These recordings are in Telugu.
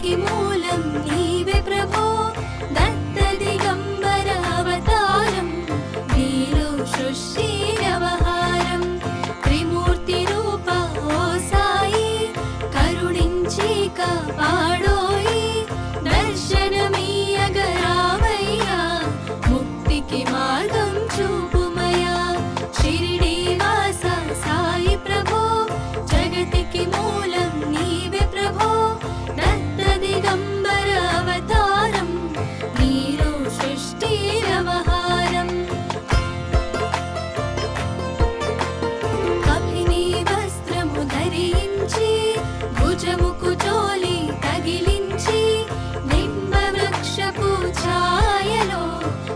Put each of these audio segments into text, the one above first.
జగతికి మూలం నీవే ప్రభో దత్త దిగంబర అవతారం నీలో సృష్టి వ్యవహారం త్రిమూర్తి రూప ఓ సాయి కరుణించి కాపాడోయి దర్శనమీయగరావయ్యా ముక్తికి మార్గం చూపుమయా షిరిడి వాస సాయి ప్రభో జగతికి మూలం నీవే ప్రభో దత్త దిగంబర అవతారం నీలో సృష్టి వ్యవహారం కపిని వస్త్రము ధరించి భుజముకు చోలి తగిలించి నింబ వృక్షపు ఛాయలో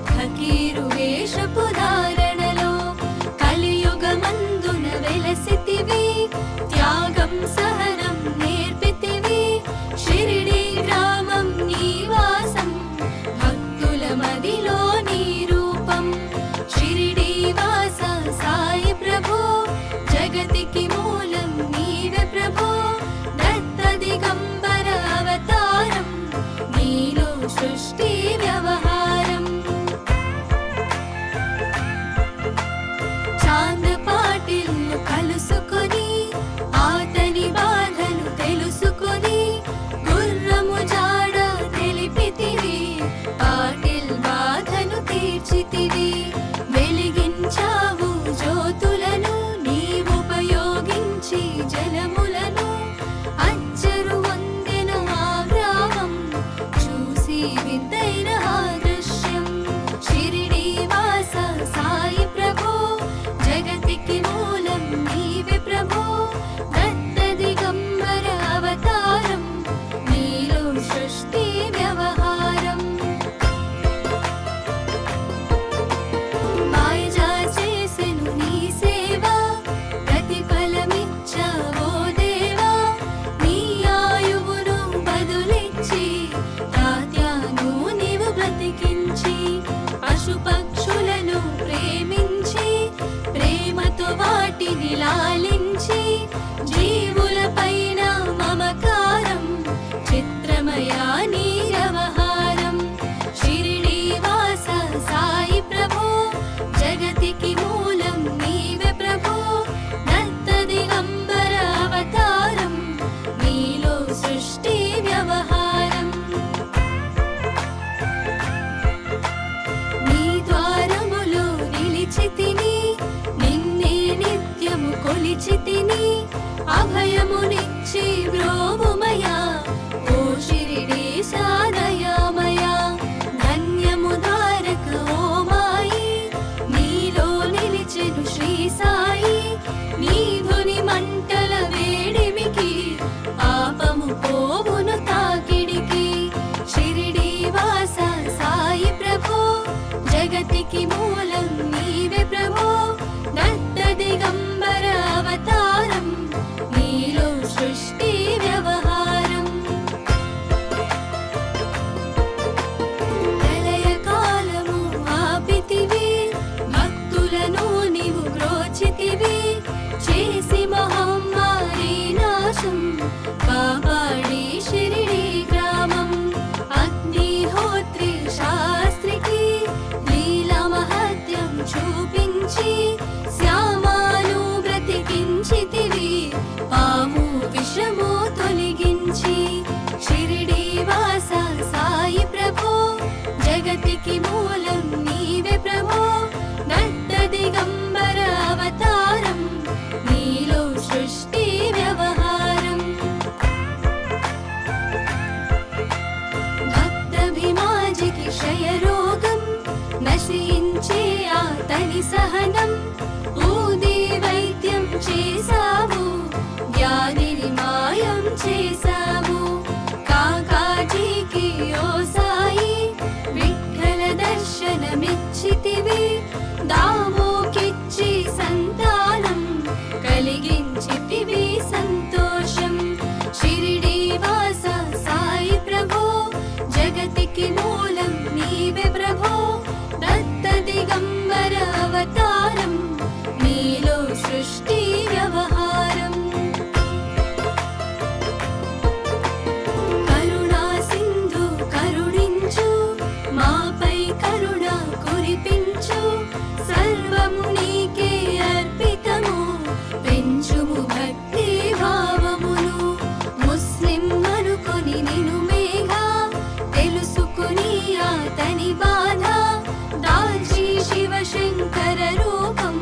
ఫకీరు వేషపు ధారణలో కలియుగమందున వెలసితివి త్యాగం సహనం నేర్పితివి షిరిడి గ్రామం నీవాసం భక్తుల మదిలో నీ రూపం షిరిడి వాస సాయి ప్రభో జగతికి మూలం నీవే ప్రభో దత్త దిగంబర అవతారం నీలో సృష్టి వ్యవహారం చాంద పాటిల్లు కలుసుకొని ఆతని బాధలు తెలుసుకొని గుర్రము జాడ తెలిపితివి పాటిల్ బాధను తీర్చితివి వెలిగించావు జ్యోతులను నీవుపయోగించి జలములను అచ్చరు వందెన ఆ గ్రామం చూసి వింతైన ఆ దృశ్యం షిరిడి వాస సాయి ప్రభో జగతికి మూలం నీవే ప్రభో దత్త దిగంబర అవతారం నీలో సృష్టి వ్యవహారం మాయజా చేసెను నీ సేవ ప్రతిఫలమిచ్చావో దేవా నీ ఆయువును బదులిచ్చి తాత్యాను నీవు బ్రతికించి పశుపక్షులను ప్రేమించి ప్రేమతో వాటిని లాలించి జీవులపైన మమకారం చిత్రమయా నీ వ్యవహారం షిరిడి వాస సాయి ప్రభో జగతికి మూలం నీవే ప్రభో దత్త దిగంబర అవతారం నీలో సృష్టి వ్యవహారం నీ ద్వారములో నిలిచితిని నిన్నే నిత్యము కొలిచితిని అభయమునిచ్చి బ్రోవుమయా ఓ షిరిడి సాదయామయా ధన్యము ద్వారక ఓ మాయి నీలో నిలిచెను శ్రీ సాయి నీ ధుని మంటల వేడిమికి పాపము పోవును తాకిడికి షిరిడి వాస సాయి ప్రభో జగతికి మూలం నీవే ప్రభో దత్త దిగంబర అవతారం నీలో సృష్టి వ్యవహారం ప్రళయ కాలము ఆపితివి భక్తులను నీవు బ్రోచితివి చేసి మహమ్మారి నాశం కాపాడి షిరిడి గ్రామం అగ్నిహోత్రి శాస్త్రికి లీలా మహత్యం చూపించి శ్యామాను బ్రతికించితివి పాము విషము తొలగించి షిరిడి వాస సాయి ప్రభో జగతికి మూలం నీవే ప్రభో దత్త దిగంబర అవతారం నీలో సృష్టి వ్యవహారం భక్తభిమాజికి క్షయరోగం నశించే ఆతని సహనం ఊది వైద్యం చేసావు వ్యాధిని మాయం చేసావు కాకాజీకి ఓ సాయి విఠల దర్శనమిచ్చితివి దామోకిచ్చి సంతానం కలిగించితివి సంతోషం షిరిడి వాస సాయి ప్రభో జగతికి మూలం నీవే ప్రభో దత్త దిగంబర అవతారం నీలో సృష్టి వ్యవహారం కరుణ కురిపించు సర్వము నీకే అర్పితము పెంచుము భక్తి భావమును ముస్లిం అనుకొని నిను మేఘా తెలుసుకుని అతని బాధ దాల్చి శివశంకర రూపం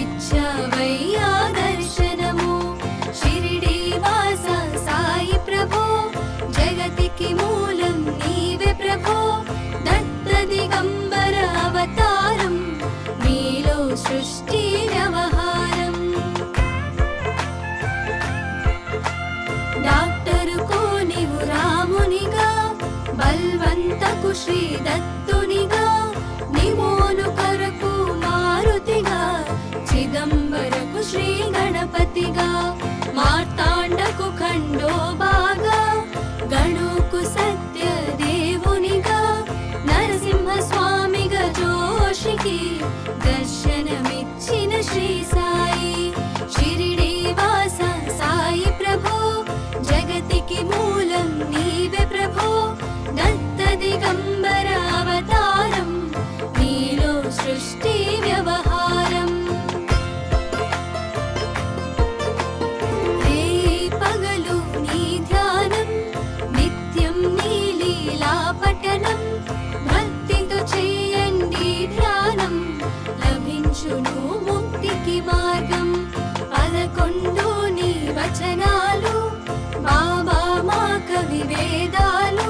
ఇచ్చవయ్యా దర్శనము షిరిడి వాస సాయి ప్రభో జగతికి మూలం నీవే ప్రభో దత్త దిగంబర అవతారం నీలో సృష్టి వ్యవహారం డాక్టరుకు నీవు రామునిగా బల్వంతకు శ్రీ దత్తునిగా నిమోను కొరకు మారుతిగా చిదంబరకు శ్రీ గణపతిగా మార్తాండకు ఖండోబాగా గణుకు సత్య దేవునిగా నరసింహ స్వామిగా జోషికి దర్శనమిచ్చిన శ్రీ సాయి షిరిడి వాస సాయి ప్రభో జగతికి మూలం నీవే ప్రభో దత్త దిగంబర అవతారం నీలో సృష్టి వ్యవహారం రే పగలు నీ ధ్యానం నిత్యం నీ లీలా పఠనం భక్తితో చేయండి ధ్యానం లభించును ముక్తికి మార్గం 11 నీ వచనాలు బాబా మా కవి వేదాలు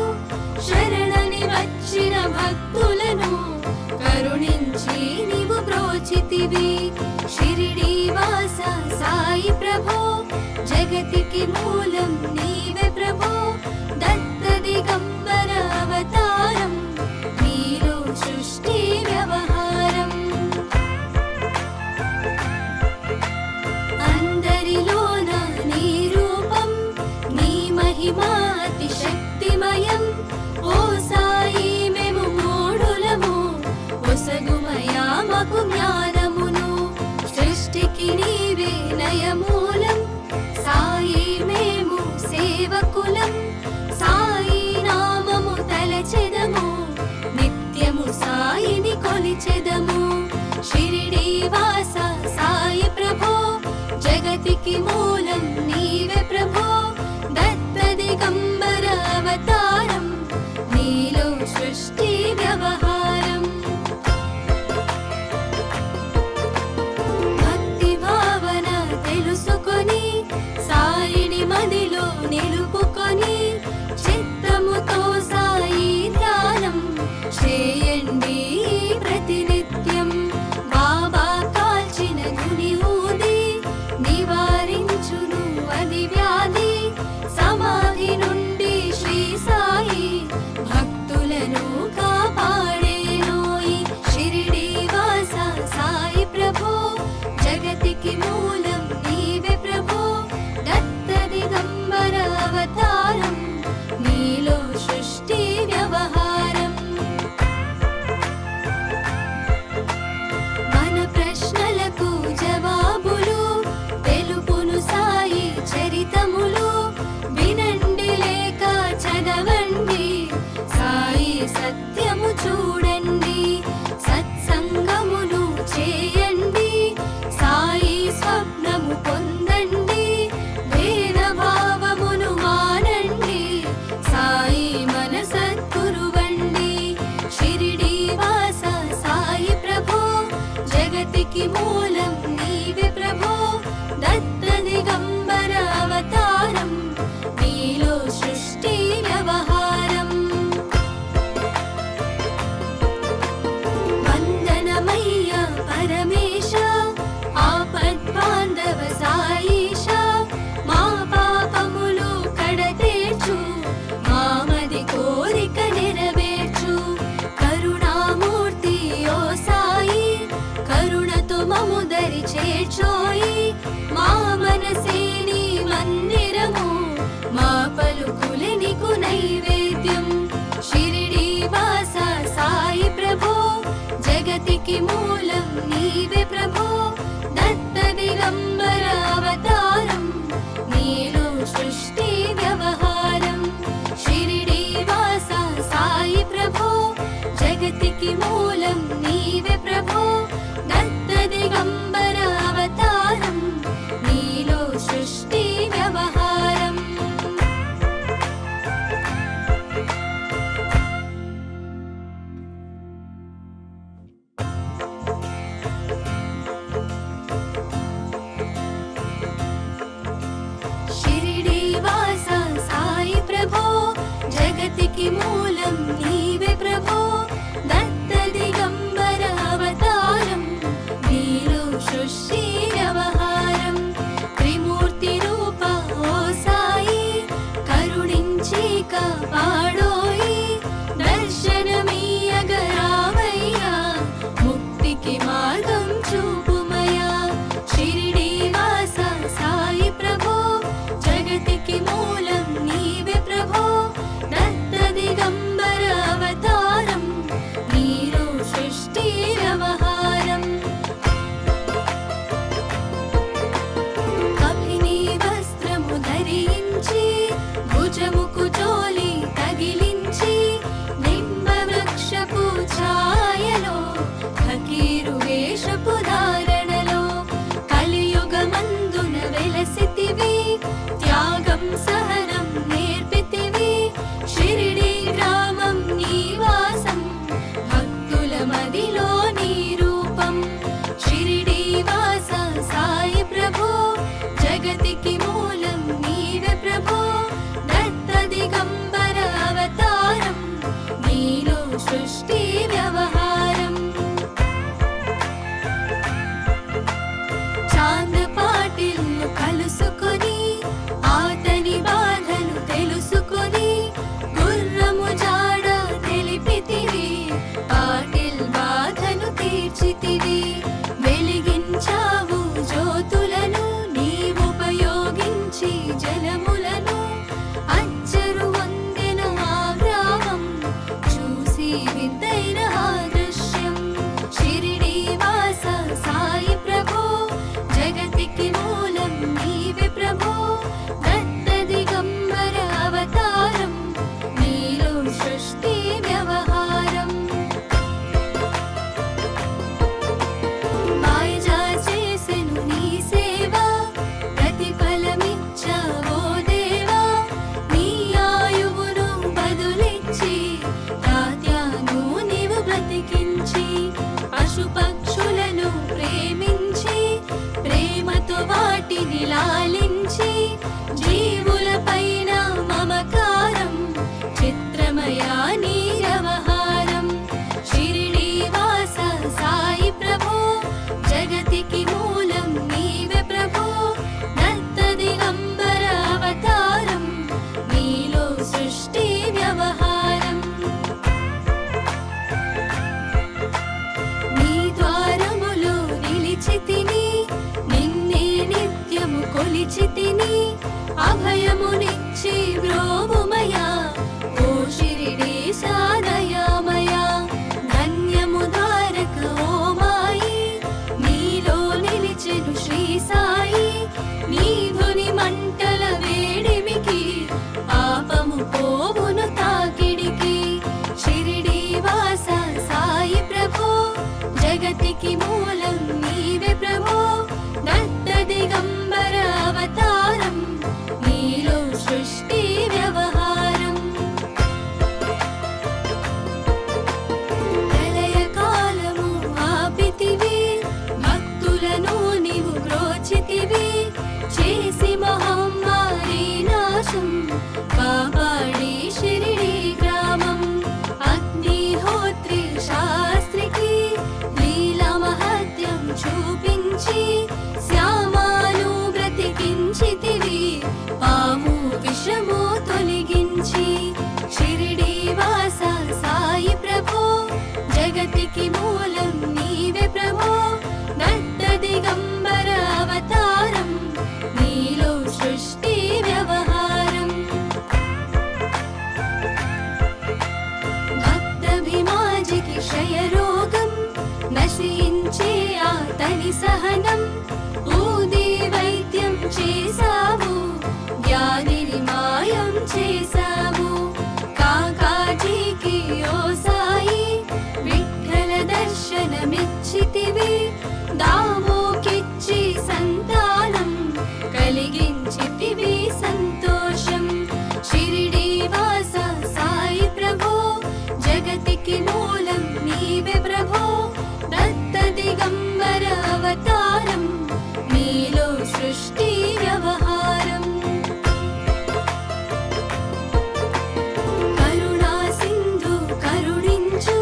శరణని వచ్చిన భక్తులను కరుణించి నీవు బ్రోచితివి షిరిడి వాస సాయి ప్రభో జగతికి మూలం నీవే ప్రభో దత్త దిగంబర అవతారం నీలో సృష్టి వ్యవహారం అందరిలోన నీ రూపం నీ మహిమా అతి శక్తిమయం ఓ సాయి మేము మూఢులము ఒసగుమయా మాకు జ్ఞానమును సృష్టికి నీవే నయమూలం సాయి మేము సేవకులం సాయి నామము తలచెదము నిత్యము సాయిని కొలిచెదము షిరిడి వాస సాయి ప్రభో జగతికి మూలం నీవే ప్రభో దత్త దిగంబర అవతారం నీలో సృష్టి వ్యవహారం భక్తి భావన తెలుసుకొని సాయిని మదిలో నిలుపుకొని చిత్తముతో సాయి ధ్యానం చేయండి ప్రతినిత్యం బాబా కాల్చిన గుని ఊది నివారించును అది వ్యాధి సమాధి నుండి శ్రీ సాయి భక్తులను కాపాడేనోయి షిరిడి వాస సాయి ప్రభో జగతికి మూలం నీవే ప్రభో దత్త దిగంబర అవతారం నీలో సృష్టి వ్యవహారం మన ప్రశ్నలకు జవాబులు తెలుపును సాయి చరితములు వినండి లేక చదవండి సాయి సత్యము చూడండి సత్సంగమును చేయండి సాయి స్వప్నము పొందండి భేద భావమును మానండి సాయి మన సద్గురువండి షిరిడి వాస సాయి ప్రభో జగతికి మూలం నీవే ప్రభో దత్త దిగంబర అవతారం నీలో సృష్టి వ్యవహారం వందనమయ్య పరమేశ ఆపద్బాంధవ సాయిష మా పాపములు కడతేర్చు మామది కోరిక నెరవేర్చు కరుణామూర్తి ఓ సాయి కరుణతో మము దరి చేర్చోయి మా మనసే నీ మందిరము మా పలుకులే నీకు నైవేద్యం షిరిడి వాస సాయి ప్రభో జగతికి మూలం నీవే ప్రభో దత్త దిగంబర అవతారం నీలో సృష్టి వ్యవహారం షిరిడి వాస సాయి ప్రభో జగతికి అభయమునిచ్చి బ్రోవుమయా ఓ షిరిడీశా దయామయా ధన్యము ద్వారక ఓ మాయి నీలో నిలిచెను శ్రీ సాయి నీ ధుని మంటల వేడిమికి పాపము పోవును తాకిడికి షిరిడీ వాస సాయి ప్రభో జగతికి మూలం నీవే ప్రభో దత్త దిగంబర అవతారం నీలో సృష్టి వ్యవహారం ప్రళయ కాలము ఆపితివి భక్తులను నీవు బ్రోచితివి చేసి మహమ్మారి నాశం కాపాడి షిరిడీ గ్రామం అగ్నిహోత్రి శాస్త్రికి లీలా మహత్యం చూపించి శ్యామాను బ్రతికించితివి పాము విషము తొలగించి షిరిడీ వాస సాయి ప్రభో జగతికి మూలం నీవే ప్రభో దత్త దిగంబర అవతారం నీలో సృష్టి వ్యవహారం భక్తభిమాజికి క్షయరోగం నశించే ఆతని సహనం ఊది వైద్యం చేసావు వ్యాధిని మాయం చేసావు కాకాజీకి ఓ సాయి విఠ్ఠల దర్శనమిచ్చితివి దామోకిచ్చి సంతానం కలిగించితివి సంతోషం షిరిడీ వాస సాయి ప్రభో జగతికి మూలం నీవే ప్రభో దత్త దిగంబర అవతారం నీలో సృష్టి వ్యవహారం కరుణా సింధు కరుణించు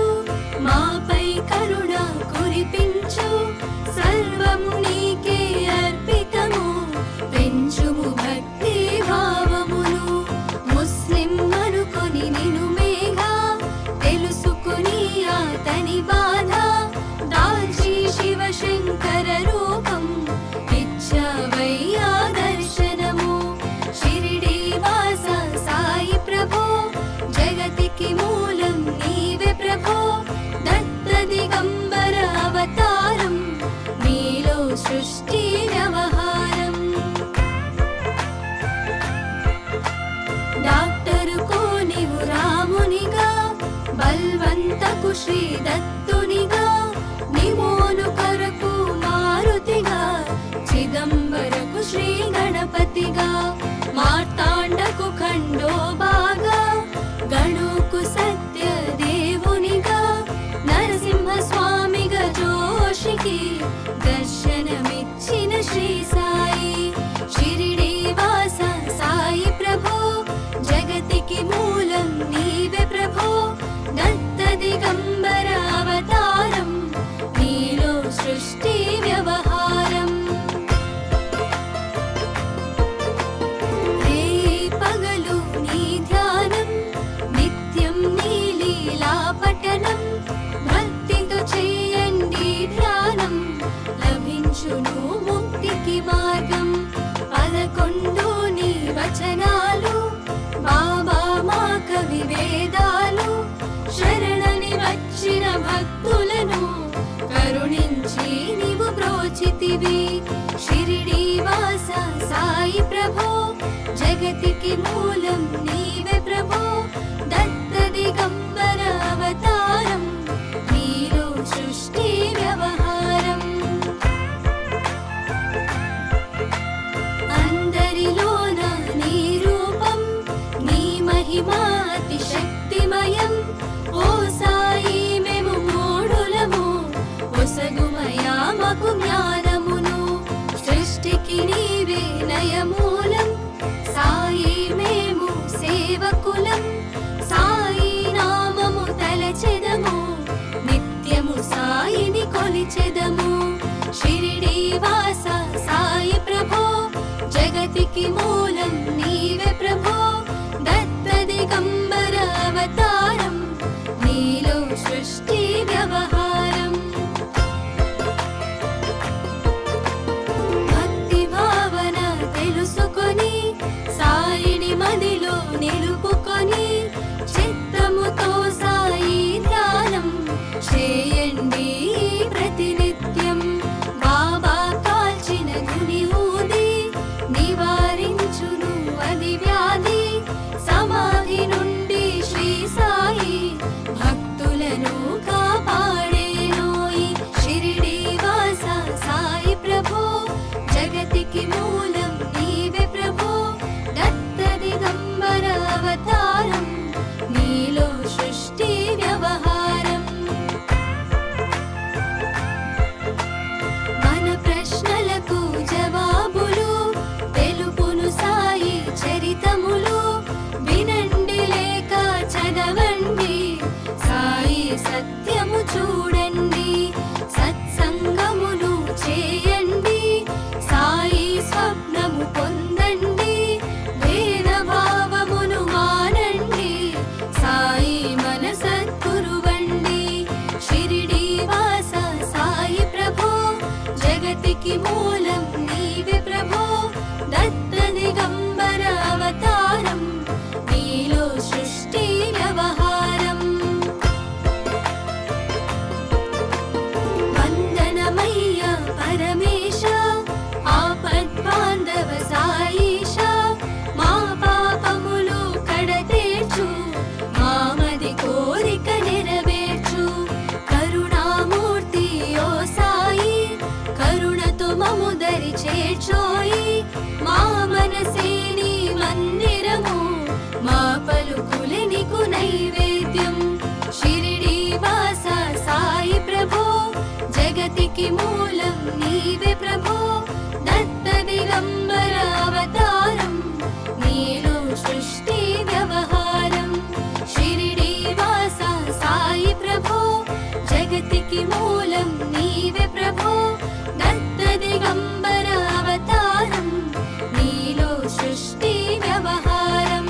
మాపై కరుణ కురిపించు సర్వము నీకే అర్పితము పెంచుము భక్తి భావమును ముస్లిం అనుకొని నిను మేఘా తెలుసుకుని ఆతని బాధ దాల్చి శివశంకర రూపం ఇచ్చావయ్యా దర్శనము షిరిడీ వాస సాయి ప్రభో జగతికి మూలం నీవే ప్రభో దత్త దిగంబర అవతారం నీలో సృష్టి వ్యవహారం డాక్టరుకు నీవు రామునిగా బల్వంతకు శ్రీ దత్తునిగా నిమోను కరకు మారుతిగా చిదంబరకు శ్రీ గణపతిగా మార్తాండకు ఖండోబాగా గణుకు సత్య దేవునిగా నరసింహ స్వామిగా జోషికి దర్శనమిచ్చిన శ్రీ సాయి షిరిడీ వాస సాయి ప్రభో జగతికి మూలం నీవే ప్రభో దత్త దిగంబర అవతారం నీలో సృష్టి వ్యవహారం రే పగలు నీ ధ్యానం నిత్యం నీ లీలా పఠనం భక్తితో చేయండి ధ్యానం లభించును ముక్తికి మార్గం 11 నీ వచనాలు బాబా మా కవి వేదాలు శరణని వచ్చిన భక్తులను కరుణించి నీవు బ్రోచితివి షిరిడీ వాస సాయి ప్రభో జగతికి మూలం నీవే ప్రభో దత్త దిగంబర అవతారం నీలో సృష్టి వ్యవహారం అందరిలోన నీ రూపం నీ మహిమా అతి శక్తిమయం ఓ సాయి మేము మూఢులము ఒసగుమయా మాకు జ్ఞానమును సృష్టికి నీవే నయమూలం సాయి మేము సేవకులం సాయి నామము తలచెదము నిత్యము సాయిని కొలిచెదము షిరిడీ వాస సాయి ప్రభో జగతికి మూలం నీవే ప్రభో దత్త దిగంబర అవతారం నీలో సృష్టి వ్యవహారం భక్తి భావన తెలుసుకొని మా మనసే నీ మందిరము, మా పలుకులే నీకు నైవేద్యం. షిరిడి వాస సాయి ప్రభో, జగతికి మూలం నీవే ప్రభో. దత్త దిగంబర అవతారం, నీలో సృష్టి వ్యవహారం. షిరిడి వాస సాయి ప్రభో, జగతికి మూలం నీవే ప్రభో. దత్త దిగంబర అవతారం, నీలో సృష్టి వ్యవహారం.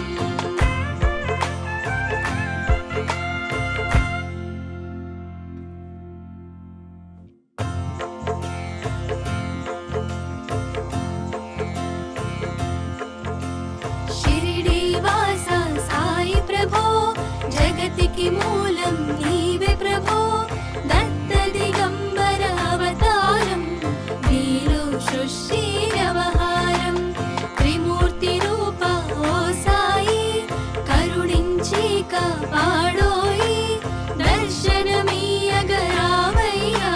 షిరిడి వాస సాయి ప్రభో, జగతికి మూలం నీవే ప్రభో. దత్త దిగంబర అవతారం, నీలో సృష్టి వ్యవహారం. త్రిమూర్తి రూప ఓ సాయి, కరుణించి కాపాడోయి. దర్శనమీయగరావయ్యా,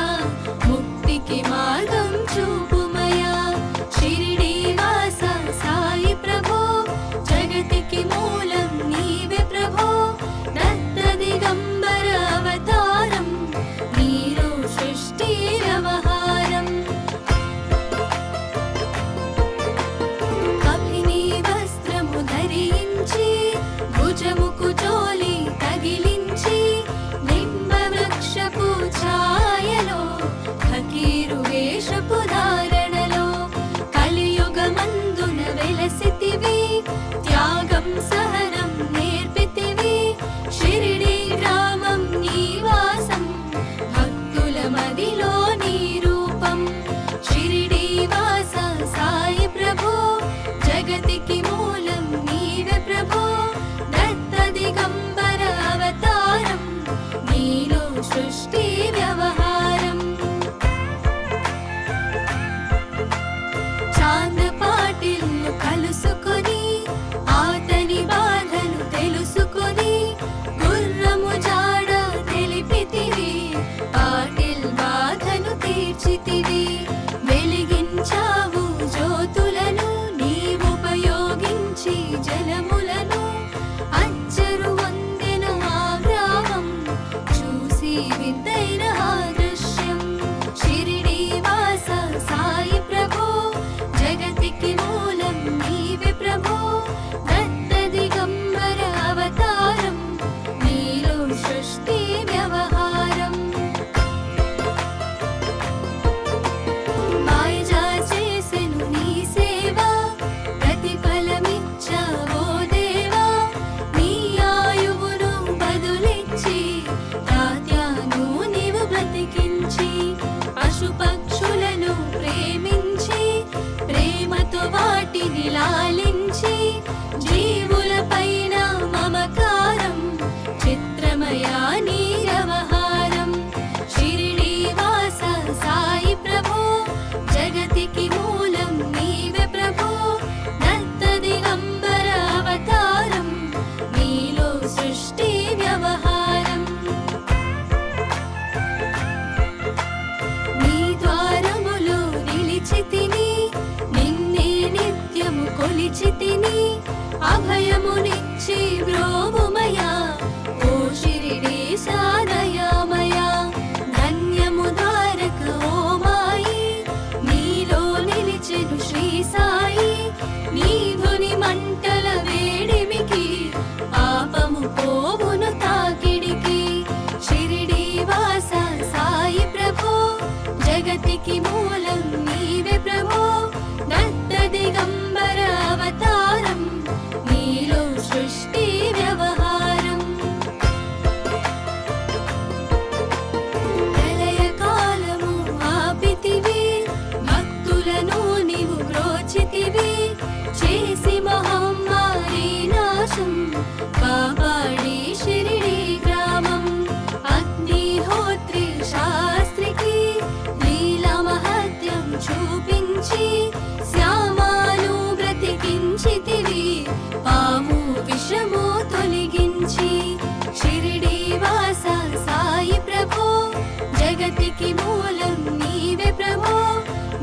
ముక్తికి మార్గం చూపుమయా. షిరిడి వాస సాయి ప్రభో, జగతికి మూలం నీవే ప్రభో. దత్త దిగంబర అవతారం, నీలో సృష్టి వ్యవహారం. అభినీ వస్త్రము ధరించి, భుజముకు జోలి తగిలించి, నింబ వృక్షపు ఛాయలో, ఫకీరు వేషపు ధారణలో, కలియుగమందున వెలసితివి. త్యాగం సహనం నేర్పితివి. షిరిడి గ్రామం నీ వాసం, భక్తుల మదిలో నీ రూపం. షిరిడి వాస సాయి ప్రభో, జగతికి మూలం నీవే ప్రభో. దత్త దిగంబర అవతారం, నీలో సృష్టి వ్యవహారం. చాంద పాటిల్ను కలుసుకొని, ఆతని బాధను తెలుసుకొని, గుర్రము జాడ తెలిపితివి. పాటిల్ బాధను తీర్చితివి. వెలిగించావు జ్యోతులను, నీవుపయోగించి జలములను. అచ్చరు వందెన ఆ గ్రామం, చూసి వింతైన ఆ దృశ్యం. షిరిడి వాస సాయి ప్రభో, జగతికి మూలం నీవే ప్రభో. దత్త దిగంబర అవతారం, నీలో సృష్టి వ్యవహారం. మాయజా చేసెను నీ సేవ, ప్రతిఫలమిచ్చావో దేవా. నీ ఆయువును బదులిచ్చి, తాత్యాను నీవు బ్రతికించి. పశుపక్షులను ప్రేమించి, ప్రేమతో వాటిని లాలించి. జీవుల పైన మమకారం, చిత్రమయా నీ వ్యవహారం. షిరిడి వాస సాయి ప్రభో, జగతికి మూలం నీవే ప్రభో. దత్త దిగంబర అవతారం, నీలో సృష్టి వ్యవహారం. నీ ద్వారములో నిలిచితిని, నిన్నే నిత్యము కొలిచితిని. అభయమునిచ్చి బ్రోవుమయా, ఓ షిరిడీశ దయామయా. ధన్యము ద్వారక ఓ మాయి, నీలో నిలిచెను శ్రీ సాయి. నీ ధుని మంటల వేడిమికి, పాపము పోవును తాకిడికి. షిరిడి వాస సాయి ప్రభో, జగతికి మూలం నీవే ప్రభో. దత్త దిగంబర అవతారం, నీలో సృష్టి వ్యవహారం. ప్రళయ కాలము ఆపితివి, భక్తులను నీవు బ్రోచితివి. చేసి మహమ్మారి నాశం, కాపాడి షిరిడి గ్రామం. అగ్నిహోత్రి శాస్త్రికి, లీలా మహత్యం చూపించి. శ్యామాను బ్రతికించితివి, పాము విషము తొలగించి. షిరిడి వాస సాయి ప్రభో, జగతికి మూలం నీవే ప్రభో.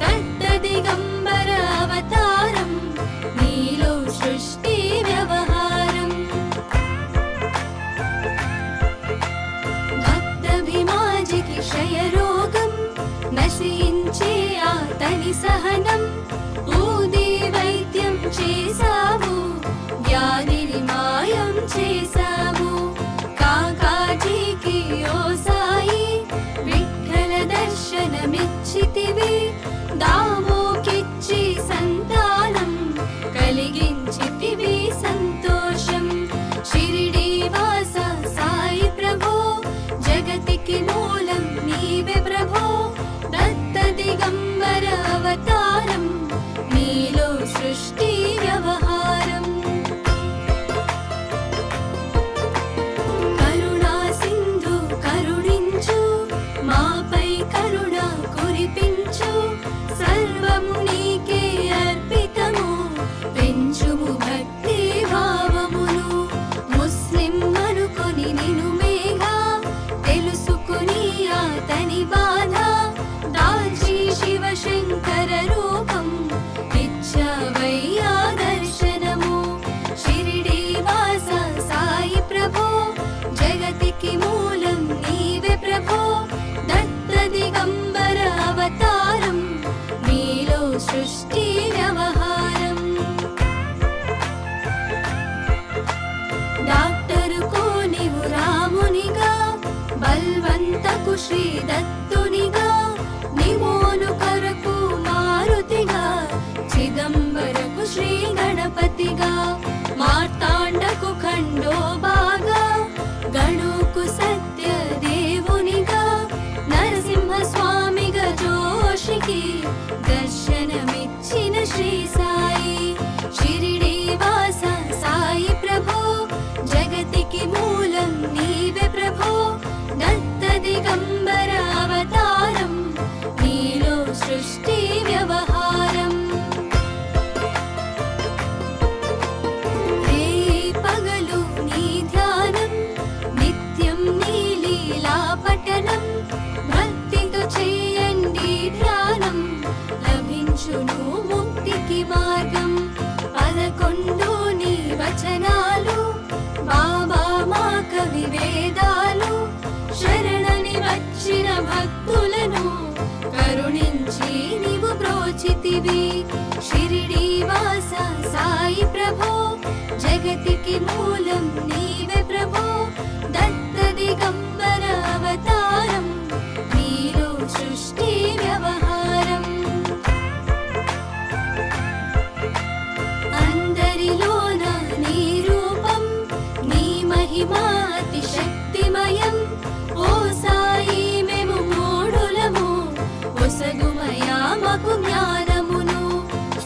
దత్త దిగంబర అవతారం, సహనం ఊది వైద్యం చేసావు, వ్యాధిని మాయం చేసావు. కాకాజీకి ఓ సాయి విఠ్ఠల దర్శనమిచ్చితివి, దామోకిచ్చి సంతానం కలిగించితివి సంతోషం. షిరిడి వాస సాయి ప్రభో, జగతికి మూలం నీవే ప్రభో. దత్త దిగంబర అవతారం, నీలో సృష్టి వ్యవహారం. కరుణా సింధు కరుణించు, మాపై కరుణ కురిపించు. సర్వము నీకే అర్పితము, పెంచుము భక్తి భావమును. ముస్లిం అనుకొని నిను మేఘా, తెలుసుకుని అతని బాధ. దాల్చి శివశంకర రూపం, ఇచ్చావయ్యా దర్శనము. షిరిడి వాస సాయి ప్రభో, జగతికి మూలం నీవే ప్రభో. దత్త దిగంబర అవతారం, నీలో సృష్టి వ్యవహారం. డాక్టరుకు నీవు రామునిగా, బల్వంతకు శ్రీ దత్తునిగా. నిమోను కొరకు మారుతిగా, చిదంబరకు శ్రీ గణపతిగా. మార్తాండకు ఖండోబాగా, గణుకు సత్య దేవునిగా. నరసింహ స్వామిగా జోషికి దర్శనమిచ్చిన శ్రీ సాయి. షిరిడి వాస సాయి ప్రభో, జగతికి మూలం నీవే ప్రభో. దత్త దిగంబర అవతారం, నీలో సృష్టి వ్యవహారం. రే పగలు నీ ధ్యానం, నిత్యం నీ లీలా పఠనం. భక్తితో చేయండి ధ్యానం, లభించును ముక్తికి మార్గం. 11 నీ వచనాలు, బాబా మా కవి వేదాలు. శరణని వచ్చిన భక్తులను కరుణించి నీవు బ్రోచితివి. షిరిడి వాస సాయి ప్రభో, జగతికి మూలం నీవే ప్రభో. దత్త దిగంబర అవతారం, నీలో సృష్టి వ్యవహారం. అందరిలోన నీ రూపం, నీ మహిమా అతి శక్తిమయం. ఓ సాయి మేము మూఢులము, ఒసగుమయా మాకు జ్ఞానమును.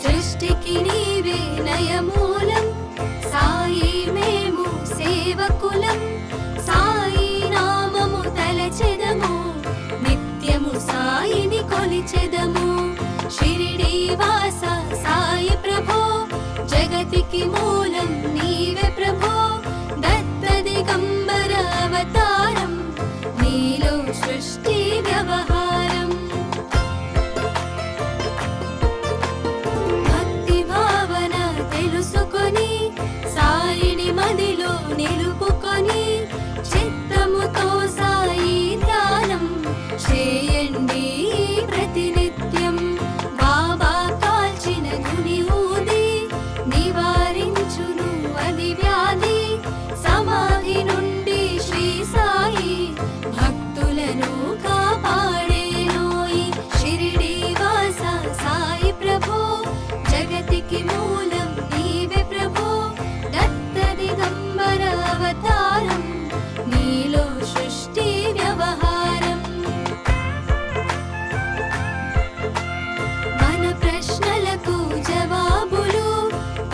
సృష్టికి నీవే నయమూలం, సాయి మేము సేవకులం. సాయి నామము తలచెదము, నిత్యము సాయిని కొలిచెదము. షిరిడి వాస సాయి ప్రభో, జగతికి మూలం నీవే ప్రభో. దత్త దిగంబర అవతారం, నీలో సృష్టి వ్యవహారం. భక్తి భావన తెలుసుకొని, సాయిని మదిలో నిలుపుకొని. చిత్తముతో సాయి ధ్యానం చేయండి ప్రతినిత్యం. బాబా కాల్చిన గుని ఊది, నివారించును అది వ్యాధి. సమాధి నుండి శ్రీ సాయి భక్తులను కాపాడేనోయి. షిరిడి వాస సాయి ప్రభో, జగతికి మూలం నీవే ప్రభో. దత్త దిగంబర అవతారం, నీలో సృష్టి వ్యవహారం. మన ప్రశ్నలకు జవాబులు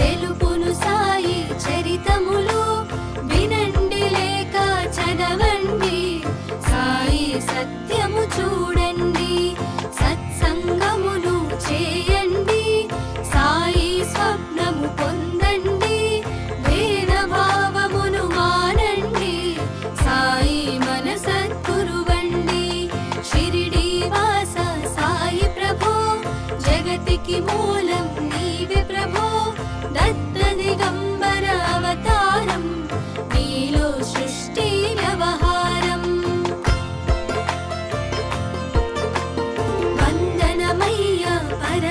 తెలుపును సాయి చరితములు. వినండి లేక చదవండి, సాయి సత్యము చూడండి. సత్సంగమును చేయండి, సాయి స్వప్నము పొందండి. వేద భావమును మానండి, సాయి మన సద్గురువండి. షిరిడి వాస సాయి ప్రభో, జగతికి మూలం నీవే ప్రభో. దత్త దిగంబర అవతారం, నీలో సృష్టి వ్యవహారం. వందనమయ్య పర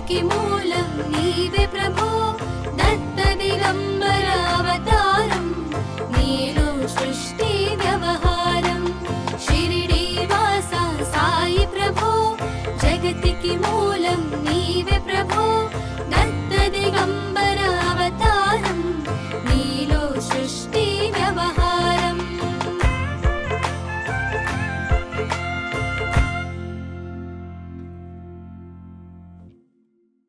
మురికి